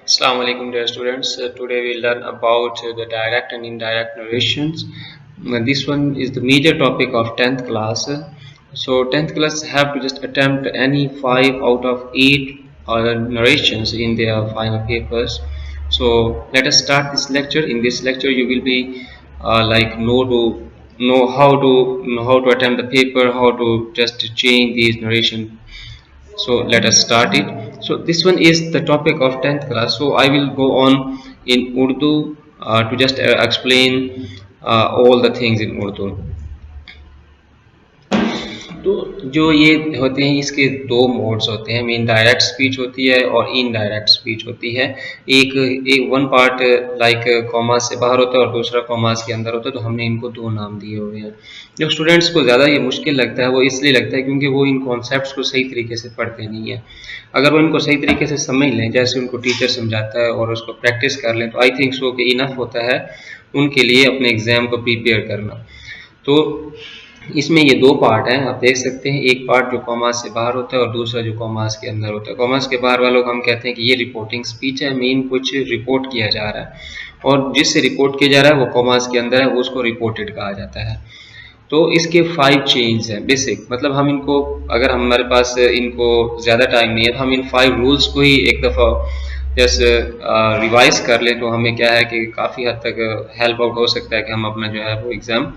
Assalamu alaikum dear students. Today we'll learn about the direct and indirect narrations. This one is the major topic of 10th class. So 10th class have to just attempt any 5 out of 8 narrations in their final papers. So let us start this lecture. In this lecture you will be know how to attempt the paper, how to just change these narration. So let us start it. So this one is the topic of 10th class, so I will go on in Urdu to just explain all the things in Urdu. तो जो ये होते हैं इसके दो modes होते हैं, mean direct speech होती है और इनडायरेक्ट स्पीच होती है। एक एक वन पार्ट लाइक कॉमास से बाहर होता है और दूसरा कॉमास के अंदर होता है, तो हमने इनको दो नाम दिए हुए हैं। जो स्टूडेंट्स को ज़्यादा ये मुश्किल लगता है वो इसलिए लगता है क्योंकि वो इन कॉन्सेप्ट्स को सही तरीके से पढ़ते नहीं है। अगर वो इनको सही तरीके से समझ लें, जैसे उनको टीचर समझाता है, और उसको प्रैक्टिस कर लें, तो आई थिंक सो कि इनफ होता है उनके लिए अपने एग्ज़ाम को प्रिपेयर करना। तो इसमें ये दो पार्ट हैं, आप देख सकते हैं। एक पार्ट जो कॉमास से बाहर होता है और दूसरा जो कॉमास के अंदर होता है। कॉमास के बाहर वालों को हम कहते हैं कि ये रिपोर्टिंग स्पीच है, मेन कुछ रिपोर्ट किया जा रहा है, और जिससे रिपोर्ट किया जा रहा है वो कॉमास के अंदर है, उसको रिपोर्टेड कहा जाता है। तो इसके 5 चेंज हैं बेसिक, मतलब हम इनको, अगर हमारे पास इनको ज़्यादा टाइम नहीं है तो हम इन 5 रूल्स को ही एक दफ़ा जैसे रिवाइज कर लें, तो हमें क्या है कि काफ़ी हद तक हेल्प आउट हो सकता है कि हम अपना जो है वो एग्ज़ाम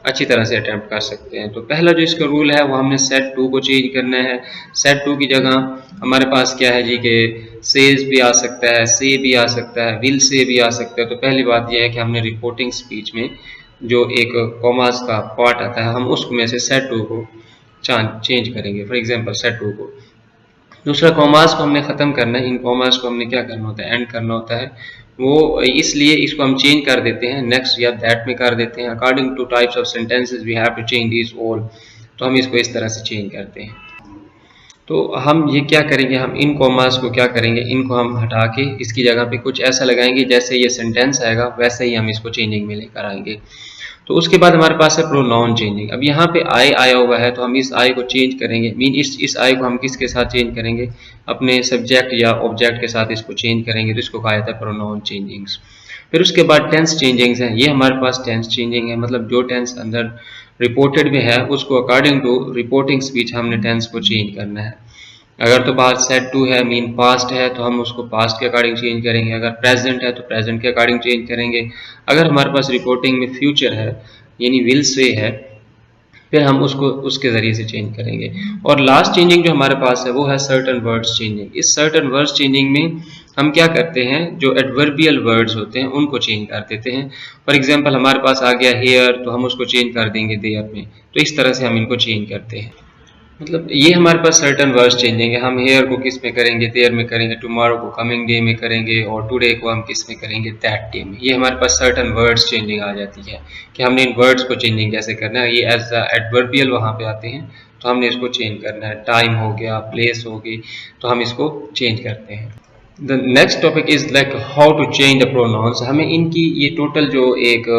अच्छी तरह से अटैम्प्ट कर सकते हैं। तो पहला जो इसका रूल है वो हमने सेट 2 को चेंज करना है। सेट 2 की जगह हमारे पास क्या है जी कि सेज भी आ सकता है, से भी आ सकता है, विल से भी आ सकता है। तो पहली बात यह है कि हमने रिपोर्टिंग स्पीच में जो एक कॉमास का पार्ट आता है, हम उसमें से सेट 2 को चेंज करेंगे। फॉर एग्जांपल सेट 2 को, दूसरा कॉमास को हमने ख़त्म करना है। इन कॉमास को हमने क्या करना होता है, एंड करना होता है। वो इसलिए इसको हम चेंज कर देते हैं, नेक्स्ट या दैट में कर देते हैं। According to types of sentences we have to change this all, तो हम इसको इस तरह से चेंज करते हैं। तो हम ये क्या करेंगे, हम इन कॉमास को क्या करेंगे, इनको हम हटा के इसकी जगह पे कुछ ऐसा लगाएंगे जैसे ये सेंटेंस आएगा वैसे ही हम इसको चेंजिंग में लेकर आएंगे। तो उसके बाद हमारे पास है प्रोनाउन चेंजिंग। अब यहाँ पे आई आया हुआ है तो हम इस आई को चेंज करेंगे, मीन इस आई को हम किसके साथ चेंज करेंगे, अपने सब्जेक्ट या ऑब्जेक्ट के साथ इसको चेंज करेंगे, तो इसको कहा जाता है प्रोनाउन चेंजिंग्स। फिर उसके बाद टेंस चेंजिंग्स हैं। ये हमारे पास टेंस चेंजिंग है, मतलब जो टेंस अंदर रिपोर्टेड में है उसको अकॉर्डिंग टू रिपोर्टिंग स्पीच हमने टेंस को चेंज करना है। अगर तो बात सेट 2 है, मीन पास्ट है, तो हम उसको पास्ट के अकॉर्डिंग चेंज करेंगे। अगर प्रेजेंट है तो प्रेजेंट के अकॉर्डिंग चेंज करेंगे। अगर हमारे पास रिपोर्टिंग में फ्यूचर है यानी विल से है, फिर हम उसको उसके ज़रिए से चेंज करेंगे। और लास्ट चेंजिंग जो हमारे पास है वो है सर्टन वर्ड्स चेंजिंग। इस सर्टन वर्ड्स चेंजिंग में हम क्या करते हैं, जो एडवर्बियल वर्ड्स होते हैं उनको चेंज कर देते हैं। फॉर एग्जांपल हमारे पास आ गया हेयर, तो हम उसको चेंज कर देंगे देयर में। तो इस तरह से हम इनको चेंज करते हैं। मतलब ये हमारे पास सर्टन वर्ड्स चेंजिंग है। हम हेयर को किस में करेंगे, देयर में करेंगे, टुमारो को कमिंग डे में करेंगे, और टुडे को हम किस में करेंगे, दैट डे में। ये हमारे पास सर्टन वर्ड्स चेंजिंग आ जाती है कि हमने इन वर्ड्स को चेंजिंग कैसे करना है। ये एज द एडवर्बियल वहाँ पे आते हैं, तो हमने इसको चेंज करना है। टाइम हो गया, प्लेस हो गई, तो हम इसको चेंज करते हैं। The next topic is like how to change the pronouns. हमें इनकी ये टोटल जो एक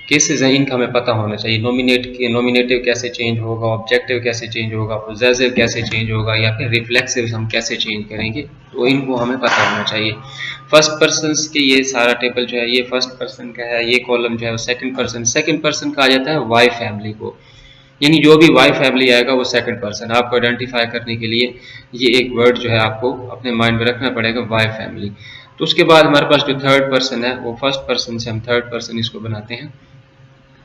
केसेस हैं इनका हमें पता होना चाहिए। नॉमिनेटिव कैसे चेंज होगा, ऑब्जेक्टिव कैसे चेंज होगा, पोजेसिव कैसे चेंज होगा, या फिर रिफ्लेक्सिव हम कैसे चेंज करेंगे, तो इनको हमें पता होना चाहिए। फर्स्ट पर्सन के ये सारा टेबल जो है ये फर्स्ट पर्सन का है, ये कॉलम जो है वो सेकंड पर्सन का आ जाता है वाई फैमिली को, यानी जो भी वाई फैमिली आएगा वो सेकंड पर्सन। आपको आइडेंटिफाई करने के लिए ये एक वर्ड जो है आपको अपने माइंड में रखना पड़ेगा, वाई फैमिली। तो उसके बाद हमारे पास जो थर्ड पर्सन है वो फर्स्ट पर्सन से हम थर्ड पर्सन इसको बनाते हैं,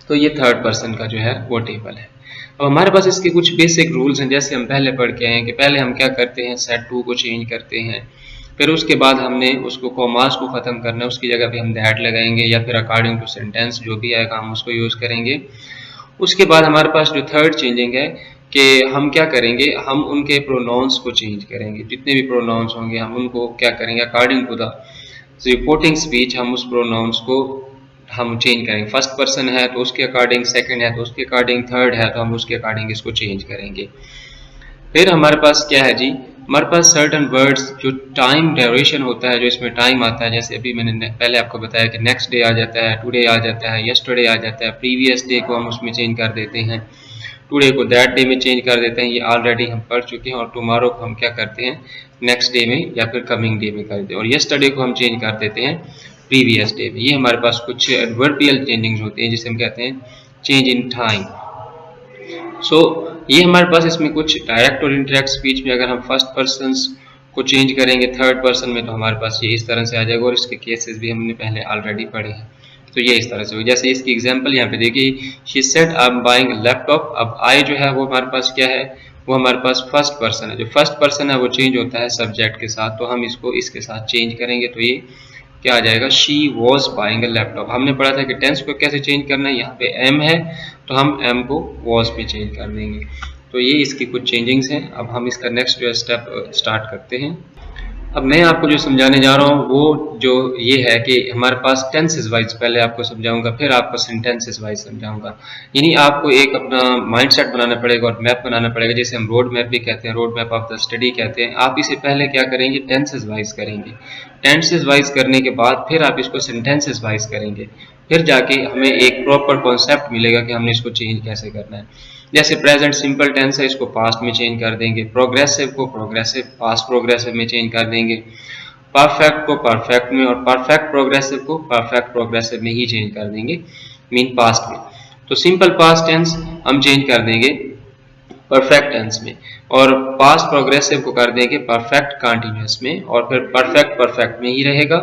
तो ये थर्ड पर्सन का जो है वो टेबल है। अब हमारे पास इसके कुछ बेसिक रूल्स हैं, जैसे हम पहले पढ़ के आए हैं कि पहले हम क्या करते हैं, सेट 2 को चेंज करते हैं। फिर उसके बाद हमने उसको कॉमास को ख़त्म करना है, उसकी जगह पे हम दैट लगाएंगे, या फिर अकॉर्डिंग टू सेंटेंस जो भी आएगा हम उसको यूज़ करेंगे। उसके बाद हमारे पास जो थर्ड चेंजिंग है कि हम क्या करेंगे, हम उनके प्रोनाउंस को चेंज करेंगे। जितने भी प्रोनाउंस होंगे हम उनको क्या करेंगे, according to the reporting speech हम उस प्रोनाउंस को हम चेंज करेंगे। फर्स्ट पर्सन है तो उसके अकॉर्डिंग, सेकंड है तो उसके अकॉर्डिंग, थर्ड है तो हम उसके अकॉर्डिंग इसको चेंज करेंगे। फिर हमारे पास क्या है जी, हमारे पास सर्टन वर्ड्स जो टाइम ड्यूरेशन होता है, जो इसमें टाइम आता है, जैसे अभी मैंने पहले आपको बताया कि नेक्स्ट डे आ जाता है, टुडे आ जाता है, यस्टरडे आ जाता है, प्रीवियस डे को हम उसमें चेंज कर देते हैं। टुडे को दैट डे में चेंज कर देते हैं, ये ऑलरेडी हम पढ़ चुके हैं। और टुमारो को हम क्या करते हैं, नेक्स्ट डे में या फिर कमिंग डे में कर देते हैं। और यस्टरडे को हम चेंज कर देते हैं प्रीवियस डे में। ये हमारे पास कुछ एडवर्बियल चेंजिंग्स होते हैं जिसे हम कहते हैं चेंज इन टाइम। सो ये हमारे पास इसमें कुछ डायरेक्ट और इनडायरेक्ट स्पीच में अगर हम फर्स्ट पर्सन को चेंज करेंगे थर्ड पर्सन में, तो हमारे पास ये इस तरह से आ जाएगा। और इसके केसेस भी हमने पहले ऑलरेडी पढ़े हैं। तो ये इस तरह से हो, जैसे इसकी एग्जांपल यहाँ पे देखिए, she said I am buying laptop. अब आई जो है वो हमारे पास क्या है, वो हमारे पास फर्स्ट पर्सन है। जो फर्स्ट पर्सन है वो चेंज होता है सब्जेक्ट के साथ, तो हम इसको इसके साथ चेंज करेंगे। तो ये क्या आ जाएगा, she was buying a laptop. हमने पढ़ा था कि टेंस को कैसे चेंज करना है, यहाँ पे एम है तो हम एम को वॉज पे चेंज कर देंगे। तो ये इसकी कुछ चेंजिंग्स हैं। अब हम इसका नेक्स्ट जो स्टेप स्टार्ट करते हैं। अब मैं आपको जो समझाने जा रहा हूँ वो जो ये है कि हमारे पास टेंसेस वाइज पहले आपको समझाऊंगा, फिर आपको सेंटेंसेस वाइज समझाऊंगा। यानी आपको एक अपना माइंडसेट बनाना पड़ेगा और मैप बनाना पड़ेगा, जैसे हम रोड मैप भी कहते हैं, road map of the study कहते हैं। आप इसे पहले क्या करेंगे, टेंसेस वाइज करेंगे। टेंसेस वाइज करने के बाद फिर आप इसको सेंटेंसेस वाइज करेंगे, फिर जाके हमें एक प्रॉपर कॉन्सेप्ट मिलेगा कि हमने इसको चेंज कैसे करना है। जैसे प्रेजेंट सिंपल टेंस है, इसको पास्ट में चेंज कर देंगे। प्रोग्रेसिव को प्रोग्रेसिव पास्ट प्रोग्रेसिव में चेंज कर देंगे। परफेक्ट को परफेक्ट में और परफेक्ट प्रोग्रेसिव को परफेक्ट प्रोग्रेसिव में ही चेंज कर देंगे, मीन पास्ट में। तो सिंपल पास्ट टेंस हम चेंज कर देंगे परफेक्ट टेंस में, और पास्ट प्रोग्रेसिव को कर देंगे परफेक्ट कंटीन्यूअस में, और फिर परफेक्ट परफेक्ट में ही रहेगा।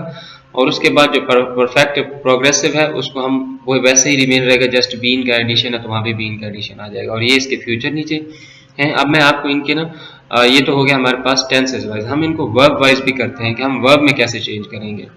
और उसके बाद जो परफेक्ट प्रोग्रेसिव है उसको हम वो वैसे ही रिमेन रहेगा, जस्ट बीन का एडिशन है तो वहाँ भी बीन का एडिशन आ जाएगा। और ये इसके फ्यूचर नीचे हैं। अब मैं आपको इनके ना ये तो हो गया हमारे पास टेंसेस वाइज। हम इनको वर्ब वाइज भी करते हैं कि हम वर्ब में कैसे चेंज करेंगे।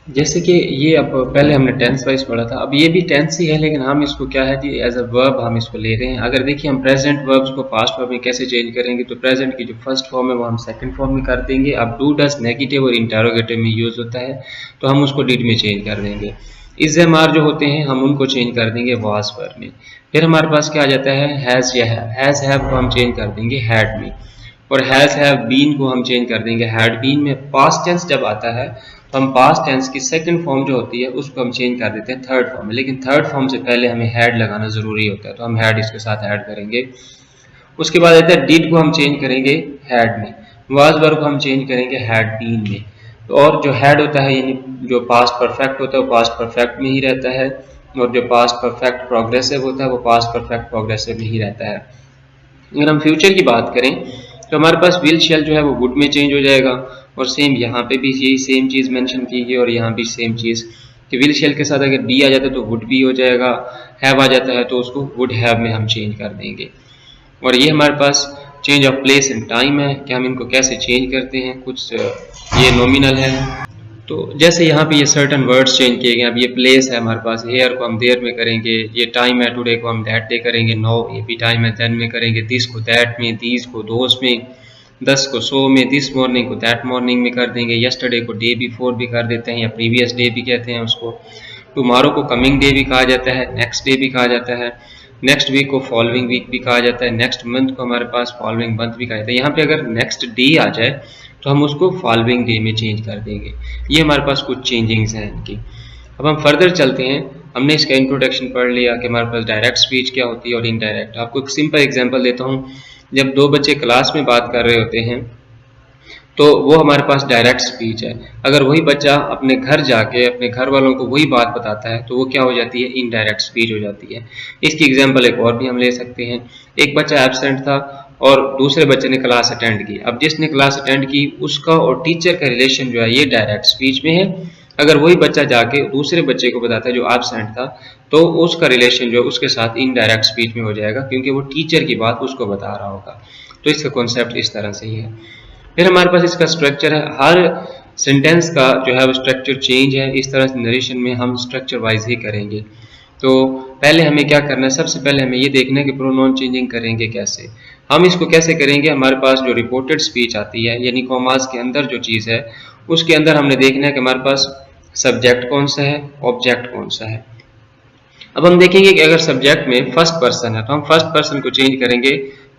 जैसे कि ये अब पहले हमने टेंस वाइज पढ़ा था, अब ये भी टेंस ही है, लेकिन हम इसको क्या है कि एज अ वर्ब हम इसको ले रहे हैं। अगर देखिए हम प्रेजेंट वर्ब्स को पास्ट वर्ब में कैसे चेंज करेंगे, तो प्रेजेंट की जो फर्स्ट फॉर्म है वो हम सेकंड फॉर्म में कर देंगे। अब डू डज नेगेटिव और इंटरोगेटिव में यूज होता है, तो हम उसको डिड में चेंज कर देंगे। इज एम आर जो होते हैं हम उनको चेंज कर देंगे वाज वर्ब में। फिर हमारे पास क्या आ जाता है, हैज या हैज हैव को हम चेंज कर देंगे हैड में, और हैज हैव बीन को हम चेंज कर देंगे हैड बीन में। पास्ट टेंस जब आता है तो हम पास्ट टेंस की सेकंड फॉर्म जो होती है उसको हम चेंज कर देते हैं थर्ड फॉर्म में, लेकिन थर्ड फॉर्म से पहले हमें हैड लगाना जरूरी होता है, तो हम हैड इसके साथ ऐड करेंगे। उसके बाद आता है डिड को हम चेंज करेंगे हैड में, वाज वर्ब को हम चेंज करेंगे हैड बीन में। तो और जो हैड होता है यानी जो पास्ट परफेक्ट होता है वो पास्ट परफेक्ट में ही रहता है, और जो पास्ट परफेक्ट प्रोग्रेसिव होता है वो पास्ट परफेक्ट प्रोग्रेसिव में ही रहता है। अगर हम फ्यूचर की बात करें तो हमारे पास विल शेल जो है वो वुड में चेंज हो जाएगा, और सेम यहाँ पे भी यही सेम चीज़ मेंशन की गई, और यहाँ भी सेम चीज़ कि विल शेल के साथ अगर बी आ जाता है तो वुड बी हो जाएगा, हैव आ जाता है तो उसको वुड हैव में हम चेंज कर देंगे। और ये हमारे पास change of place and time है कि हम इनको कैसे चेंज करते हैं। कुछ ये नॉमिनल है, तो जैसे यहाँ पे ये सर्टन वर्ड्स चेंज किए गए। अब ये प्लेस है हमारे पास, हेयर को हम देयर में करेंगे, ये टाइम है टुडे को हम दैट डे करेंगे, नो ये भी टाइम है देन में करेंगे, दिस को दैट में, दीज को दोस में, दस को सो में, दिस मॉर्निंग को दैट मॉर्निंग में कर देंगे, यस्टरडे को डे बिफोर भी कर देते हैं या प्रीवियस डे भी कहते हैं उसको, टुमारो को कमिंग डे भी कहा जाता है, नेक्स्ट डे भी कहा जाता है, नेक्स्ट वीक को फॉलोइंग वीक भी कहा जाता है, नेक्स्ट मंथ को हमारे पास फॉलोइंग मंथ भी कहा जाता है। यहाँ पे अगर नेक्स्ट डे आ जाए तो हम उसको फॉलोइंग डे में चेंज कर देंगे। ये हमारे पास कुछ चेंजिंग्स हैं इनकी। अब हम फर्दर चलते हैं। हमने इसका इंट्रोडक्शन पढ़ लिया कि हमारे पास डायरेक्ट स्पीच क्या होती है और इनडायरेक्ट। आपको एक सिंपल एग्जांपल देता हूँ। जब दो बच्चे क्लास में बात कर रहे होते हैं तो वो हमारे पास डायरेक्ट स्पीच है। अगर वही बच्चा अपने घर जाके अपने घर वालों को वही बात बताता है तो वो क्या हो जाती है, इनडायरेक्ट स्पीच हो जाती है। इसकी एग्जांपल एक और भी हम ले सकते हैं। एक बच्चा एब्सेंट था और दूसरे बच्चे ने क्लास अटेंड की। अब जिसने क्लास अटेंड की उसका और टीचर का रिलेशन जो है ये डायरेक्ट स्पीच में है। अगर वही बच्चा जाके दूसरे बच्चे को बताता है जो एब्सेंट था तो उसका रिलेशन जो है उसके साथ इनडायरेक्ट स्पीच में हो जाएगा, क्योंकि वो टीचर की बात उसको बता रहा होगा। तो इसका कॉन्सेप्ट इस तरह से ही है। फिर हमारे पास इसका स्ट्रक्चर है। हर सेंटेंस का जो है वो स्ट्रक्चर चेंज है। इस तरह से नरेशन में हम स्ट्रक्चर वाइज ही करेंगे। तो पहले हमें क्या करना है, सबसे पहले हमें ये देखना है कि प्रोनाउन चेंजिंग करेंगे कैसे। हम इसको कैसे करेंगे, हमारे पास जो रिपोर्टेड स्पीच आती है यानी कॉमास के अंदर जो चीज़ है उसके अंदर हमने देखना है कि हमारे पास सब्जेक्ट कौन सा है, ऑब्जेक्ट कौन सा है। अब हम देखेंगे कि अगर सब्जेक्ट में फर्स्ट पर्सन है तो हम फर्स्ट पर्सन को चेंज करेंगे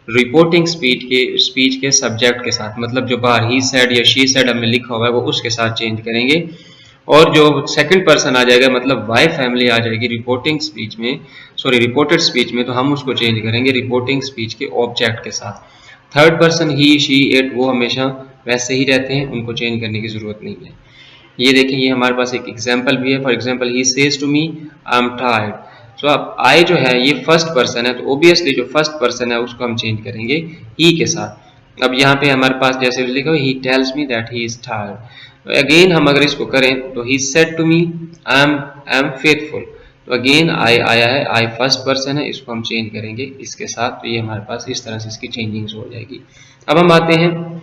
रिपोर्टिंग स्पीच के सब्जेक्ट के साथ, मतलब जो बाहर ही सेड या शी सेड हमने लिखा हुआ है वो उसके साथ चेंज करेंगे। और जो सेकंड पर्सन आ जाएगा मतलब वाई फैमिली आ जाएगी रिपोर्टिंग स्पीच में, सॉरी रिपोर्टेड स्पीच में, तो हम उसको चेंज करेंगे रिपोर्टिंग स्पीच के ऑब्जेक्ट के साथ। Third person he, she, it, वो हमेशा वैसे ही रहते हैं, उनको चेंज करने की जरूरत नहीं है। ये देखिए, ये हमारे पास एक एग्जाम्पल भी है। For example, he says to me I am tired. So अब आई जो है ये फर्स्ट पर्सन है, तो ओबियसली जो फर्स्ट पर्सन है उसको हम चेंज करेंगे ही के साथ। अब यहाँ पे हमारे पास जैसे लिखा हो, he tells me that he is tired. Again हम अगर इसको करें तो he said to me I am faithful. तो अगेन आई आया है, आई फर्स्ट पर्सन है, इसको हम चेंज करेंगे इसके साथ। तो ये हमारे पास इस तरह से इसकी चेंजिंग हो जाएगी। अब हम आते हैं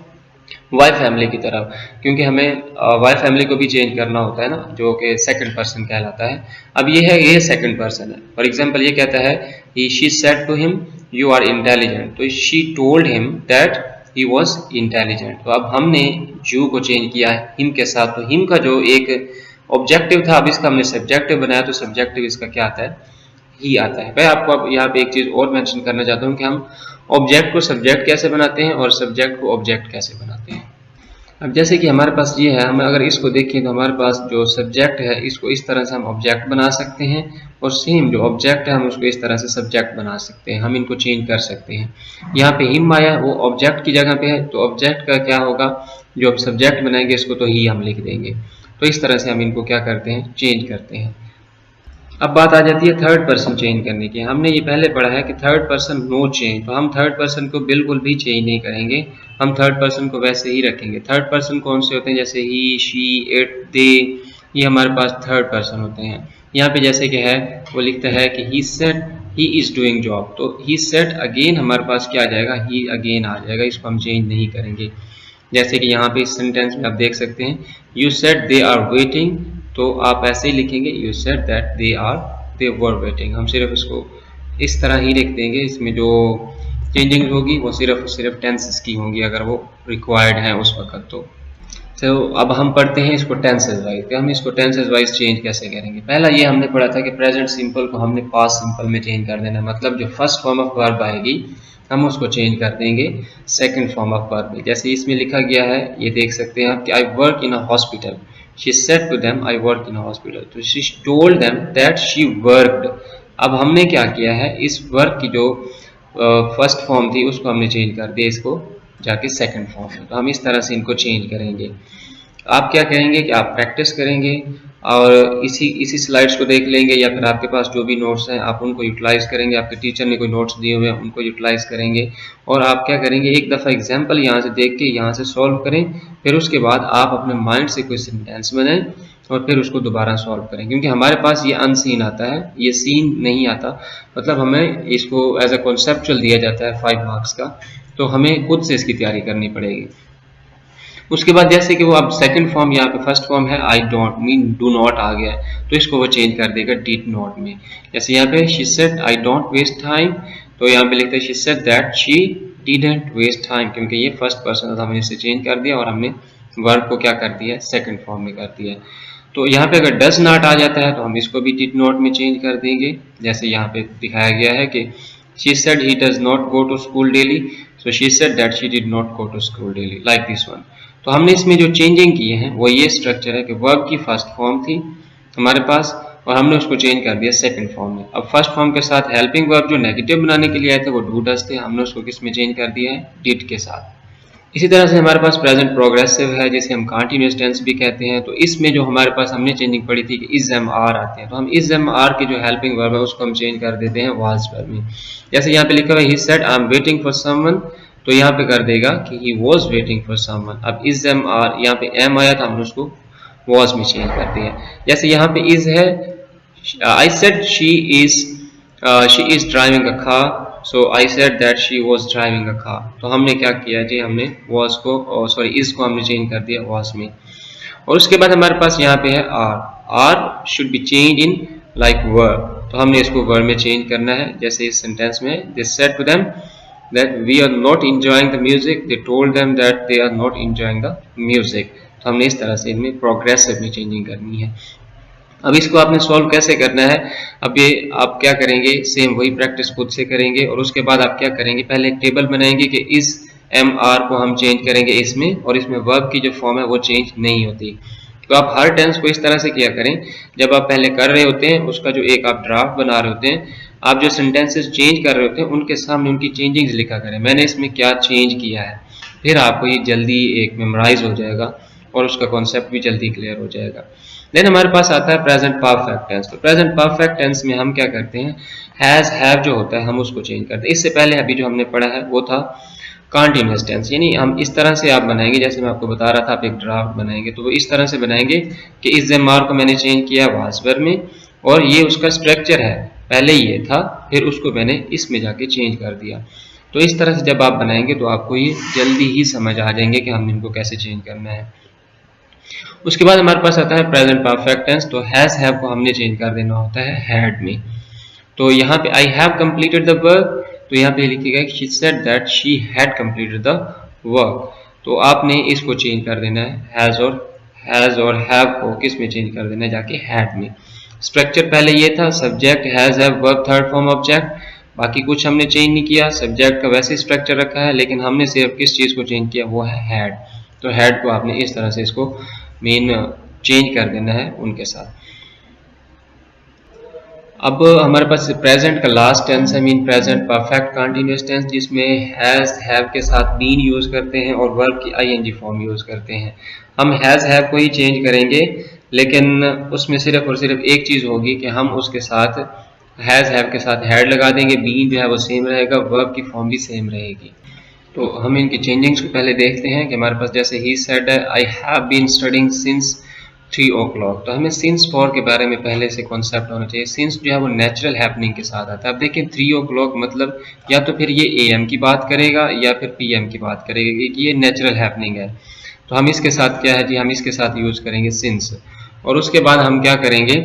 वाई फैमिली की तरफ, क्योंकि हमें वाई फैमिली को भी चेंज करना होता है ना, जो कि सेकंड पर्सन कहलाता है। अब ये है, ये सेकंड पर्सन है। फॉर एग्जांपल ये कहता है he, she said to him you are intelligent, तो she told him that he was intelligent. तो अब हमने यू को चेंज किया है हिम के साथ, तो हिम का जो एक ऑब्जेक्टिव था अब इसका हमने सब्जेक्टिव बनाया, तो सब्जेक्टिव इसका क्या आता है, ही आता है। मैं आपको अब यहाँ पे एक चीज और मेंशन करना चाहता हूँ कि हम ऑब्जेक्ट को सब्जेक्ट कैसे बनाते हैं और सब्जेक्ट को ऑब्जेक्ट कैसे बनाते हैं। अब जैसे कि हमारे पास ये है, हम अगर इसको देखें तो हमारे पास जो सब्जेक्ट है इसको इस तरह से हम ऑब्जेक्ट बना सकते हैं, और सेम जो ऑब्जेक्ट है हम उसको इस तरह से सब्जेक्ट बना सकते हैं। हम इनको चेंज कर सकते हैं। यहाँ पे हिम आया, वो ऑब्जेक्ट की जगह पे है, तो ऑब्जेक्ट का क्या होगा, जो अब सब्जेक्ट बनाएंगे इसको तो ही हम लिख देंगे। तो इस तरह से हम इनको क्या करते हैं, चेंज करते हैं। अब बात आ जाती है थर्ड पर्सन चेंज करने की। हमने ये पहले पढ़ा है कि थर्ड पर्सन नो चेंज, तो हम थर्ड पर्सन को बिल्कुल भी चेंज नहीं करेंगे, हम थर्ड पर्सन को वैसे ही रखेंगे। थर्ड पर्सन कौन से होते हैं, जैसे ही, शी, इट, दे, ये हमारे पास थर्ड पर्सन होते हैं। यहाँ पे जैसे कि है, वो लिखता है कि he said he is doing job, तो ही सेड अगेन हमारे पास क्या आ जाएगा, ही अगेन आ जाएगा, इसको हम चेंज नहीं करेंगे। जैसे कि यहाँ पे इस सेंटेंस में आप देख सकते हैं, you said they are waiting, तो आप ऐसे ही लिखेंगे, you said that they were waiting. हम सिर्फ इसको इस तरह ही लिख देंगे, इसमें जो चेंजिंग होगी वो सिर्फ टेंसेस की होंगी अगर वो रिक्वायर्ड है उस वक्त। तो अब हम पढ़ते हैं इसको टेंसेस वाइज, कि हम इसको टेंसेस वाइज चेंज कैसे करेंगे। पहला ये हमने पढ़ा था कि प्रेजेंट सिंपल को हमने पास्ट सिंपल में चेंज कर देना, मतलब जो फर्स्ट फॉर्म ऑफ वर्ब आएगी हम उसको चेंज कर देंगे सेकंड फॉर्म ऑफ वर्ब में। जैसे इसमें लिखा गया है, ये देख सकते हैं आप कि I work in a hospital, she said to them I work in a hospital, तो she told them that she worked. अब हमने क्या किया है, इस वर्क की जो फर्स्ट फॉर्म थी उसको हमने चेंज कर दिया इसको जाके सेकंड फॉर्म में। तो हम इस तरह से इनको चेंज करेंगे। आप क्या करेंगे कि आप प्रैक्टिस करेंगे और इसी स्लाइड्स को देख लेंगे, या फिर आपके पास जो भी नोट्स हैं आप उनको यूटिलाइज करेंगे, आपके टीचर ने कोई नोट्स दिए हुए हैं उनको यूटिलाइज करेंगे, और आप क्या करेंगे, एक दफ़ा एग्जाम्पल यहाँ से देख के यहाँ से सॉल्व करें, फिर उसके बाद आप अपने माइंड से कोई सेंटेंस बनाएं और फिर उसको दोबारा सॉल्व करें। क्योंकि हमारे पास ये अनसीन आता है, ये सीन नहीं आता, मतलब हमें इसको एज अ कॉन्सेप्चुअल दिया जाता है 5 मार्क्स का, तो हमें खुद से इसकी तैयारी करनी पड़ेगी। उसके बाद जैसे कि वो अब सेकंड फॉर्म, यहाँ पे फर्स्ट फॉर्म है I don't, mean do not आ गया है, तो इसको वो चेंज कर देगा डिड नॉट में। जैसे यहाँ पे she said I don't waste time, तो यहाँ पे लिखते हैं she said that she didn't waste time, क्योंकि ये फर्स्ट पर्सन था, हमने इसे चेंज कर दिया और हमने वर्ब को क्या कर दिया, सेकंड फॉर्म में कर दिया। तो यहाँ पे अगर डज नॉट आ जाता है तो हम इसको भी डिड नॉट में चेंज कर देंगे। जैसे यहाँ पे दिखाया गया है कि she said he does not go to school daily, so she said that she did not go to school daily, like this one। तो हमने इसमें जो चेंजिंग किए हैं वो ये स्ट्रक्चर है कि वर्ब की फर्स्ट फॉर्म थी हमारे पास और हमने उसको चेंज कर दिया सेकंड फॉर्म में। अब फर्स्ट फॉर्म के साथ हेल्पिंग वर्ब जो नेगेटिव बनाने के लिए आए थे वो डू डज थे, हमने उसको किस में चेंज कर दिया है, डिड के साथ। इसी तरह से हमारे पास प्रेजेंट प्रोग्रेसिव है, जिसे हम कंटीन्यूअस टेंस भी कहते हैं। तो इसमें जो हमारे पास हमने चेंजिंग पड़ी थी कि इज एम आर आते हैं, तो हम इज एम आर के जो हेल्पिंग वर्ब है उसको हम चेंज कर देते हैं वाज वर्ब में। जैसे यहाँ पे लिखा हुआ है ही said I am waiting for someone, तो यहाँ पे कर देगा कि he was waiting for someone. अब इज एम आर, यहाँ पे एम आया था, हमने उसको वॉज में चेंज कर दिया। जैसे यहाँ पे इज है, आई said she is driving a car, so I said that she was driving a car. तो हमने क्या किया जी, हमने वॉज को सॉरी इज को हमने चेंज कर दिया वॉज में। और उसके बाद हमारे पास यहाँ पे है are, are should be change in like verb, तो हमने इसको वर्ब में चेंज करना है। जैसे इस सेंटेंस में they said to them that we are not enjoying the music, they told them that they are not enjoying the music। तो हमने इस तरह से इनमें प्रोग्रेसिव में चेंजिंग करनी है। अब इसको आपने सॉल्व कैसे करना है, अब ये आप क्या करेंगे, सेम वही प्रैक्टिस खुद से करेंगे और उसके बाद आप क्या करेंगे, पहले एक टेबल बनाएंगे कि इस एम आर को हम चेंज करेंगे इसमें, और इसमें वर्ब की जो फॉर्म है वो चेंज नहीं होती। तो आप हर टेंस को इस तरह से किया करें, जब आप पहले कर रहे होते हैं उसका जो एक आप ड्राफ्ट बना रहे होते हैं, आप जो सेंटेंसेस चेंज कर रहे होते हैं उनके सामने उनकी चेंजिंग्स लिखा करें, मैंने इसमें क्या चेंज किया है। फिर आपको ये जल्दी एक मेमोराइज हो जाएगा और उसका कॉन्सेप्ट भी जल्दी क्लियर हो जाएगा। देन हमारे पास आता है प्रेजेंट परफेक्ट टेंस। तो प्रेजेंट परफेक्ट टेंस में हम क्या करते हैं, हैज हैव जो होता है हम उसको चेंज करते हैं। इससे पहले अभी जो हमने पढ़ा है वो था कॉन्टिन्यूअस टेंस, यानी हम इस तरह से आप बनाएंगे, जैसे मैं आपको बता रहा था, आप एक ड्राफ्ट बनाएंगे तो वो इस तरह से बनाएंगे कि इस जेमार को मैंने चेंज किया वाज वर्ब में, और ये उसका स्ट्रक्चर है, पहले ये था फिर उसको मैंने इसमें जाके चेंज कर दिया। तो इस तरह से जब आप बनाएंगे तो आपको ये जल्दी ही समझ आ जाएंगे कि हम इनको कैसे चेंज करना है। उसके बाद हमारे पास आता है प्रेजेंट परफेक्ट टेंस। तो हैज हैव को हमने चेंज कर देना होता है हैड में। तो यहाँ पे I have completed the work, तो यहाँ पे लिखिएगा she said that she had completed the work. तो आपने इसको चेंज कर देना है हैज और हैव को किस में चेंज कर देना है, जाके हैड में। स्ट्रक्चर पहले ये था, subject has have verb third form object, बाकी कुछ हमने चेंज नहीं किया, सब्जेक्ट का वैसे स्ट्रक्चर रखा है, लेकिन हमने सिर्फ किस चीज़ को चेंज किया, वो है हैड। तो हैड को आपने इस तरह से इसको मेन चेंज कर देना है उनके साथ। अब हमारे पास प्रेजेंट का लास्ट टेंस है, mean present perfect continuous tense, जिसमें हैज हैव के साथ बीन यूज करते हैं और वर्ब की आईएनजी फॉर्म यूज करते हैं। हम हैज हैव को ही चेंज करेंगे, लेकिन उसमें सिर्फ और सिर्फ एक चीज होगी कि हम उसके साथ हैज हैव के साथ हैड लगा देंगे, बीन जो है वो सेम रहेगा, वर्ब की फॉर्म भी सेम रहेगी। तो हम इनकी चेंजिंग्स को पहले देखते हैं कि हमारे पास जैसे ही सेड है I have been studying since 3 o'clock, तो हमें सिंस फॉर के बारे में पहले से कॉन्सेप्ट होना चाहिए। सिंस जो है वो नेचुरल हैपनिंग के साथ आता है। अब देखिए 3 o'clock मतलब या तो फिर ये एएम की बात करेगा या फिर पीएम की बात करेगा, कि ये नेचुरल हैपनिंग है। तो हम इसके साथ क्या है जी, हम इसके साथ यूज करेंगे सिंस। और उसके बाद हम क्या करेंगे,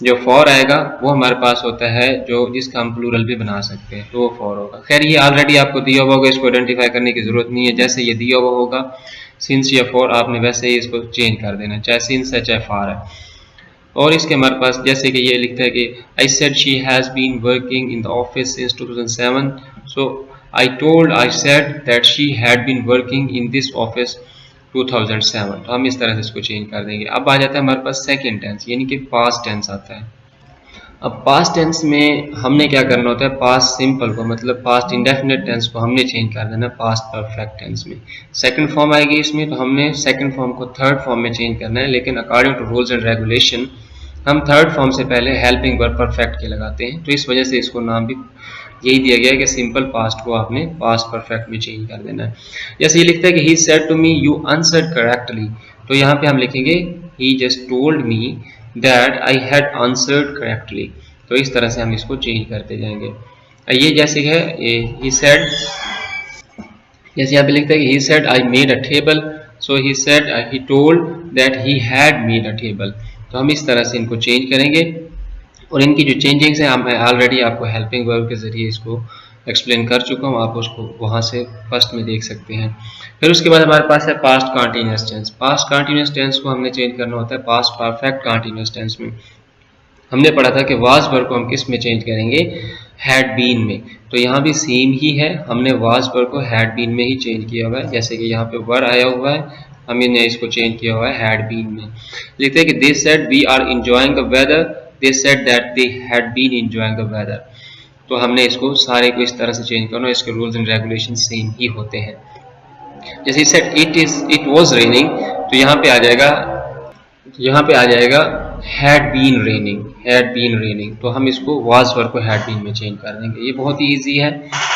जो फॉर आएगा वो हमारे पास होता है जो जिसका हम प्लूरल भी बना सकते हैं, तो वो फॉर होगा। खैर ये ऑलरेडी आपको दिया हुआ होगा, इसको आइडेंटिफाई करने की जरूरत नहीं है, जैसे ये दिया हुआ होगा सिंस या फॉर आपने वैसे ही इसको चेंज कर देना, चाहे सिंस है चाहे फॉर है। और इसके हमारे पास जैसे कि ये लिखता है कि I said she has been working in the office since 2007, so I said that she had been working in this office 2007। तो हम इस तरह से इसको चेंज कर देंगे। अब आ जाता है हमारे पास सेकेंड टेंस, यानी कि पास्ट टेंस आता है। अब पास्ट टेंस में हमने क्या करना होता है, पास्ट सिंपल को मतलब पास्ट इंडेफिनिट टेंस को हमने चेंज कर देना पास्ट परफेक्ट टेंस में। सेकंड फॉर्म आएगी इसमें, तो हमने सेकंड फॉर्म को थर्ड फॉर्म में चेंज करना है, लेकिन according to rules and regulation हम थर्ड फॉर्म से पहले हेल्पिंग वर्ब परफेक्ट के लगाते हैं। तो इस वजह से इसको नाम भी यही दिया गया है कि सिंपल पास्ट को आपने पास्ट परफेक्ट में चेंज कर देना है। जैसे ये लिखता है कि he said to me you answered correctly, तो यहाँ पे हम लिखेंगे he just told me that I had answered correctly. तो इस तरह से हम इसको चेंज करते जाएंगे। ये जैसे है ही सेड, जैसे यहाँ पे लिखता है कि he said I made a table, so he said he told that he had made a table। तो हम इस तरह से इनको चेंज करेंगे, और इनकी जो चेंजिंग्स हैं मैं ऑलरेडी आपको हेल्पिंग वर्ब के जरिए इसको एक्सप्लेन कर चुका हूँ, आप उसको वहाँ से फर्स्ट में देख सकते हैं। फिर उसके बाद हमारे पास है past continuous tense. Past continuous tense को हमने चेंज करना होता है पास्ट परफेक्ट कॉन्टिन्यूअस टेंस में। हमने पढ़ा था कि वाज वर्ब को हम किस में चेंज करेंगे, हैड बीन में। तो यहाँ भी सेम ही है, हमने वाज वर्ब को हैड बीन में ही चेंज किया हुआ है। जैसे कि यहाँ पे वर आया हुआ है, हमने इसको चेंज किया हुआ है हैड बीन में। लिखते हैं कि they said we are enjoying the weather, they said that they had been enjoying the weather. तो हमने इसको सारे को इस तरह से चेंज करना, इसके रूल्स एंड रेगुलेशन सेम ही होते हैं। जैसे सेड इट वाज रेनिंग, तो यहाँ पे आ जाएगा हैड बीन रेनिंग, तो हम इसको वाज वर्ब को हैड बीन में चेंज कर देंगे। ये बहुत ही इजी है,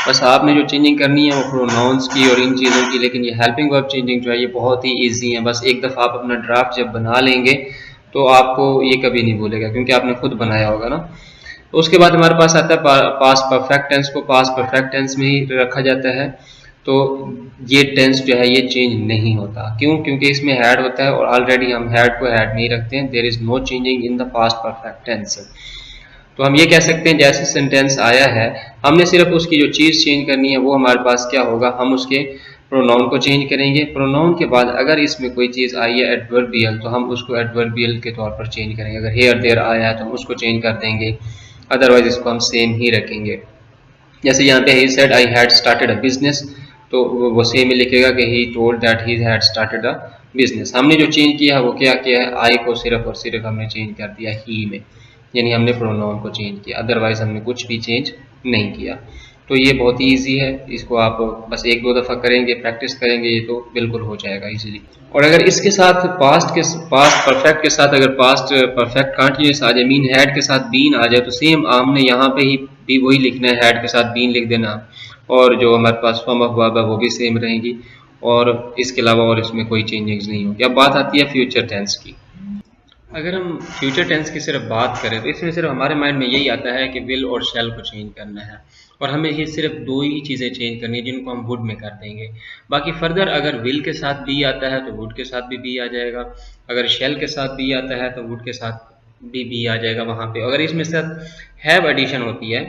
बस आपने जो चेंजिंग करनी है वो प्रोनाउंस की और इन चीज़ों की, लेकिन ये हेल्पिंग वर्ब चेंजिंग जो है ये बहुत ही इजी है। बस एक दफ़ा आप अपना ड्राफ्ट जब बना लेंगे तो आपको ये कभी नहीं भूलेगा, क्योंकि आपने खुद बनाया होगा ना। तो उसके बाद हमारे पास आता है पास्ट परफेक्ट टेंस को पास्ट परफेक्ट टेंस में ही रखा जाता है। तो ये टेंस जो है ये चेंज नहीं होता, क्यों? क्योंकि इसमें हैड होता है और ऑलरेडी हम हैड को हैड नहीं रखते हैं। There is no changing in the past perfect tense. तो हम ये कह सकते हैं जैसे सेंटेंस आया है, हमने सिर्फ उसकी जो चीज़ चेंज करनी है वो हमारे पास क्या होगा, हम उसके प्रोनाउन को चेंज करेंगे। प्रोनाउन के बाद अगर इसमें कोई चीज़ आई है एडवर्बियल, तो हम उसको एडवर्बियल के तौर पर चेंज करेंगे। अगर हेयर देयर आया है तो हम उसको चेंज कर देंगे, अदरवाइज इसको हम सेम ही रखेंगे। जैसे यहाँ पे he said I had started a business, तो वो सेम ही लिखेगा कि he told that he had started a business. हमने जो चेंज किया है वो क्या किया है, आई को सिर्फ और सिर्फ हमने चेंज कर दिया ही में, यानी हमने प्रोनाउन को चेंज किया, अदरवाइज हमने कुछ भी चेंज नहीं किया। तो ये बहुत ही ईजी है, इसको आप बस एक दो दफ़ा करेंगे, प्रैक्टिस करेंगे, ये तो बिल्कुल हो जाएगा इजीली। और अगर इसके साथ पास्ट परफेक्ट के साथ अगर पास्ट परफेक्ट कंटिन्यूस आ जाए, मीन हैड के साथ बीन आ जाए, तो सेम हमने यहाँ पे ही भी वही लिखना है, हैड के साथ बीन लिख देना, और जो हमारे पास फॉर्म ऑफ वर्ब है वो भी सेम रहेंगी, और इसके अलावा और इसमें कोई चेंजेस नहीं होगी। अब बात आती है फ्यूचर टेंस की। अगर हम फ्यूचर टेंस की सिर्फ बात करें तो इसमें सिर्फ हमारे माइंड में यही आता है कि विल और शैल को चेंज करना है, और हमें ये सिर्फ दो ही चीज़ें चेंज करनी है जिनको हम वुड में कर देंगे। बाकी फर्दर अगर विल के साथ बी आता है तो वुड के साथ भी बी आ जाएगा, अगर शैल के साथ बी आता है तो वुड के साथ भी बी आ जाएगा वहाँ पे। अगर इसमें साथ हैव एडिशन होती है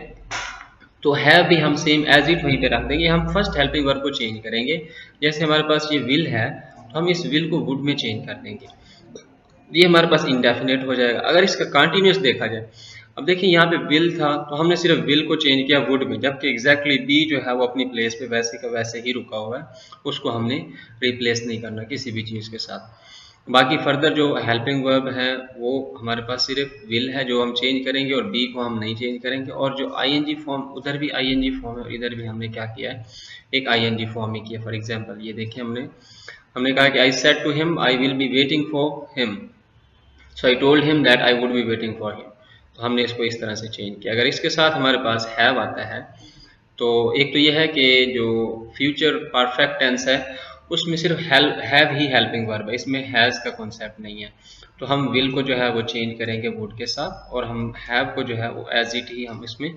तो हैव भी हम सेम एज इट वहीं पे रख देंगे, हम फर्स्ट हेल्पिंग वर्ब को चेंज करेंगे। जैसे हमारे पास ये विल है तो हम इस विल को वुड में चेंज कर देंगे, ये हमारे पास इंडेफिनेट हो जाएगा। अगर इसका कंटिन्यूस देखा जाए, अब देखिए यहाँ पे विल था तो हमने सिर्फ विल को चेंज किया वुड में, जबकि एग्जैक्टली बी जो है वो अपनी प्लेस पे वैसे का वैसे ही रुका हुआ है, उसको हमने रिप्लेस नहीं करना किसी भी चीज़ के साथ। बाकी फर्दर जो हेल्पिंग वर्ब है वो हमारे पास सिर्फ विल है जो हम चेंज करेंगे, और बी को हम नहीं चेंज करेंगे, और जो आईएनजी फॉर्म, उधर भी आईएनजी फॉर्म है और इधर भी हमने क्या किया है, एक आईएनजी फॉर्म ही किया। फॉर एग्जांपल ये देखिए, हमने कहा कि I said to him I will be waiting for him, so I told him that I would be waiting for him. तो हमने इसको इस तरह से चेंज किया। अगर इसके साथ हमारे पास हैव आता है तो एक तो ये है कि जो फ्यूचर परफेक्ट टेंस है उसमें सिर्फ हैव ही हेल्पिंग वर्ब है, इसमें हैज़ का कॉन्सेप्ट नहीं है। तो हम विल को जो है वो चेंज करेंगे वुड के साथ, और हम हैव को जो है वो एज इट ही हम इसमें